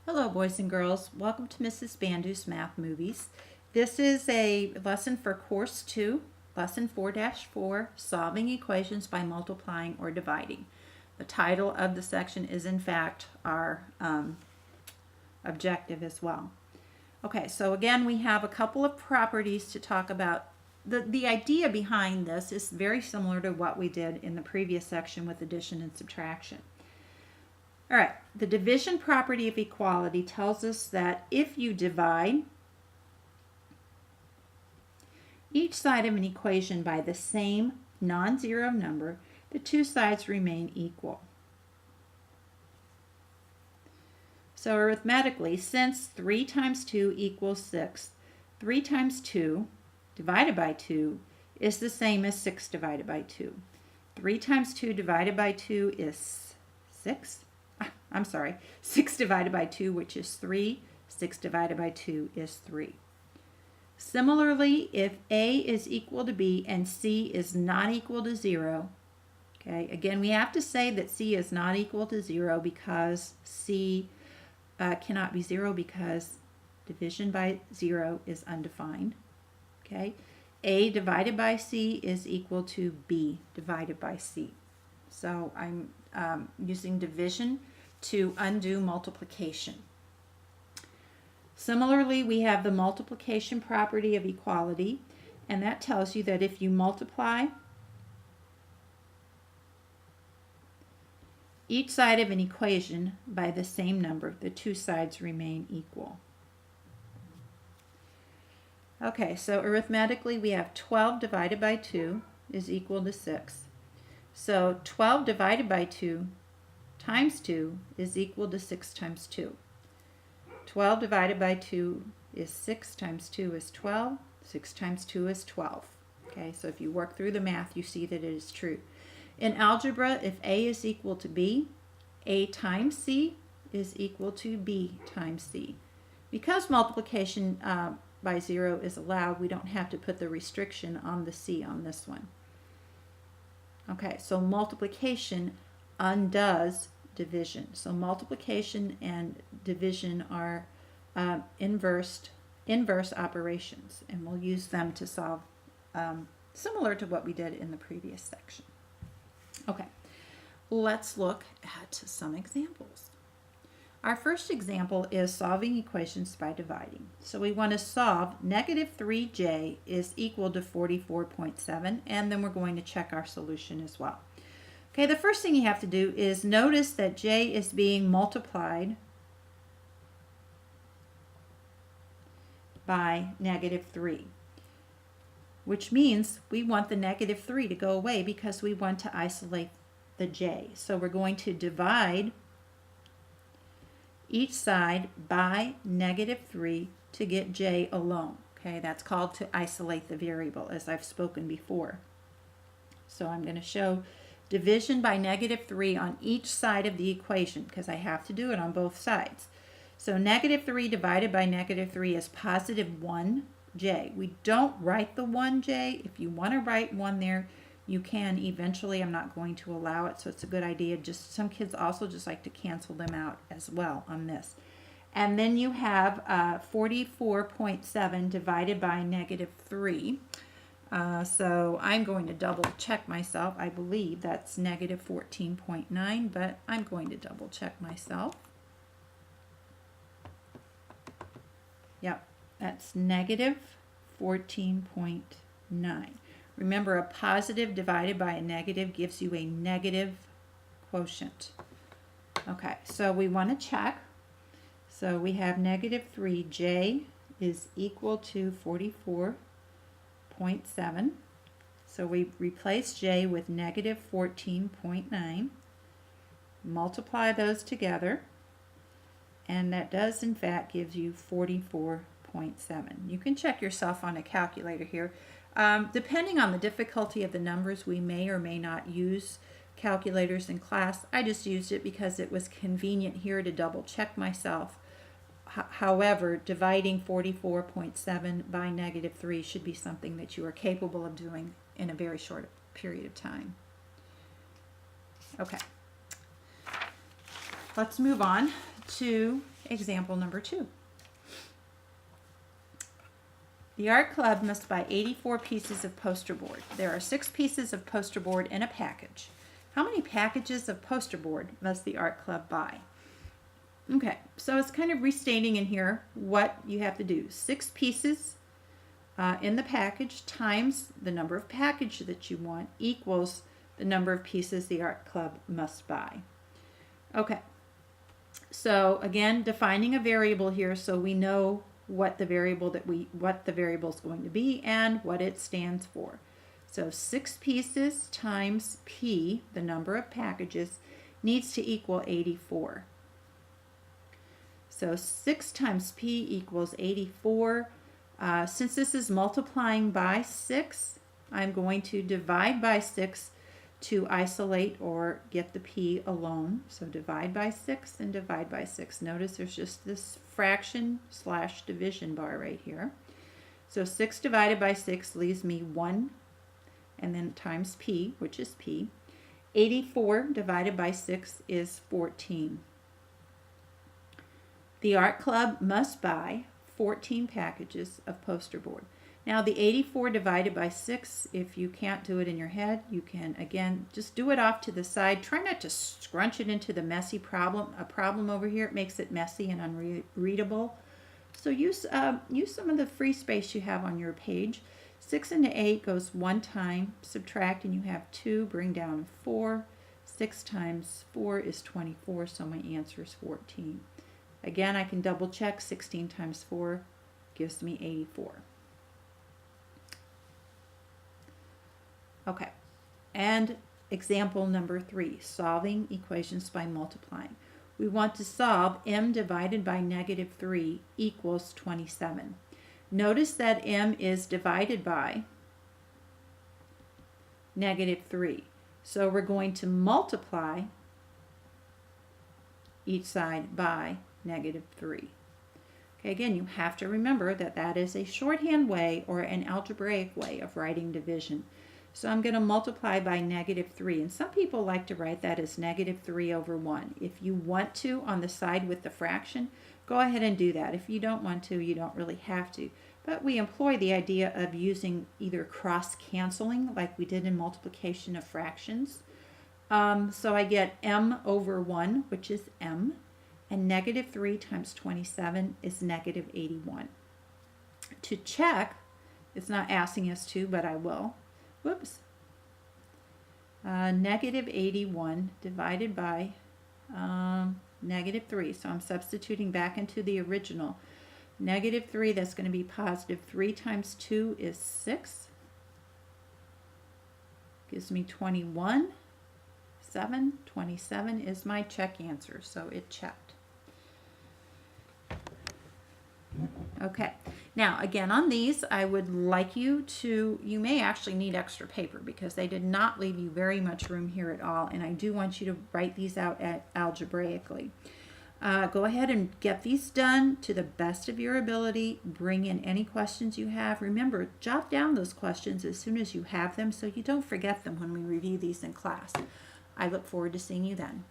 Hello boys and girls, welcome to Mrs. Bandu's Math Movies. This is a lesson for Course 2, Lesson 4-4, Solving Equations by Multiplying or Dividing. The title of the section is in fact our objective as well. Okay, so again we have a couple of properties to talk about. The idea behind this is very similar to what we did in the previous section with addition and subtraction. All right, the division property of equality tells us that if you divide each side of an equation by the same non-zero number, the two sides remain equal. So arithmetically, since 3 times 2 equals 6, 3 times 2 divided by 2 is the same as 6 divided by 2. 3 times 2 divided by 2 is 6. 6 divided by 2, which is 3. 6 divided by 2 is 3. Similarly, if A is equal to B and C is not equal to 0, okay, again, we have to say that C is not equal to 0 because C cannot be 0 because division by 0 is undefined. Okay, A divided by C is equal to B divided by C. So I'm using division to undo multiplication. Similarly, we have the multiplication property of equality, and that tells you that if you multiply each side of an equation by the same number, the two sides remain equal. Okay, so arithmetically we have 12 divided by 2 is equal to 6. So 12 divided by 2 times 2 is equal to 6 times 2. 12 divided by 2 is 6 times 2 is 12. 6 times 2 is 12. Okay, so if you work through the math, you see that it is true. In algebra, if A is equal to B, A times C is equal to B times C. Because multiplication by 0 is allowed, we don't have to put the restriction on the C on this one. Okay, so multiplication undoes division. So multiplication and division are inverse operations, and we'll use them to solve similar to what we did in the previous section. Okay, let's look at some examples. Our first example is solving equations by dividing. So we want to solve negative 3j is equal to 44.7, and then we're going to check our solution as well. Okay, the first thing you have to do is notice that j is being multiplied by negative 3, which means we want the negative 3 to go away because we want to isolate the j. So we're going to divide each side by negative 3 to get j alone. Okay, that's called to isolate the variable, as I've spoken before. So I'm going to show division by negative 3 on each side of the equation because I have to do it on both sides. So negative 3 divided by negative 3 is positive 1j. We don't write the 1j. If you want to write 1 there, you can eventually. I'm not going to allow it, so it's a good idea. Just some kids also just like to cancel them out as well on this. And then you have 44.7 divided by negative 3. So I'm going to double check myself. I believe that's negative 14.9, but I'm going to double check myself. Yep, that's negative 14.9. Remember, a positive divided by a negative gives you a negative quotient. Okay, so we want to check. So we have negative 3j is equal to 44.7. So we replace j with negative 14.9. Multiply those together, and that does in fact give you 44.7. You can check yourself on a calculator here. Depending on the difficulty of the numbers, we may or may not use calculators in class. I just used it because it was convenient here to double check myself. However, dividing 44.7 by negative 3 should be something that you are capable of doing in a very short period of time. Okay, let's move on to example number 2. The art club must buy 84 pieces of poster board. There are 6 pieces of poster board in a package. How many packages of poster board must the art club buy? Okay, so it's kind of restating in here what you have to do. 6 pieces in the package times the number of packages that you want equals the number of pieces the art club must buy. Okay, so again, defining a variable here so we know what the variable is going to be and what it stands for. So 6 pieces times P, the number of packages, needs to equal 84. So 6 times P equals 84. Since this is multiplying by 6, I'm going to divide by 6 to isolate or get the P alone. So divide by 6 and divide by 6. Notice there's just this fraction / division bar right here. So 6 divided by 6 leaves me 1 and then times P, which is P. 84 divided by 6 is 14. The art club must buy 14 packages of poster board. Now the 84 divided by 6, if you can't do it in your head, you can again just do it off to the side. Try not to scrunch it into the messy problem over here. It makes it messy and unreadable. So use some of the free space you have on your page. 6 into 8 goes 1 time, subtract and you have 2, bring down 4. 6 times 4 is 24, so my answer is 14. Again, I can double check. 16 times 4 gives me 84. Okay, and example number 3, solving equations by multiplying. We want to solve m divided by -3 equals 27. Notice that m is divided by -3. So we're going to multiply each side by -3. Okay, again, you have to remember that that is a shorthand way or an algebraic way of writing division. So I'm going to multiply by -3, and some people like to write that as -3 over 1. If you want to on the side with the fraction, go ahead and do that. If you don't want to, you don't really have to. But we employ the idea of using either cross-canceling like we did in multiplication of fractions. So I get m over 1, which is m, and -3 times 27 is -81. To check, it's not asking us to, but I will. Whoops. -81 divided by -3. So I'm substituting back into the original. -3, that's going to be +3 times 2 is 6. Gives me 21. 27 is my check answer, so it checked. Okay, now again on these, I would like you may actually need extra paper because they did not leave you very much room here at all, and I do want you to write these out algebraically. Go ahead and get these done to the best of your ability. Bring in any questions you have. Remember, jot down those questions as soon as you have them so you don't forget them when we review these in class. I look forward to seeing you then.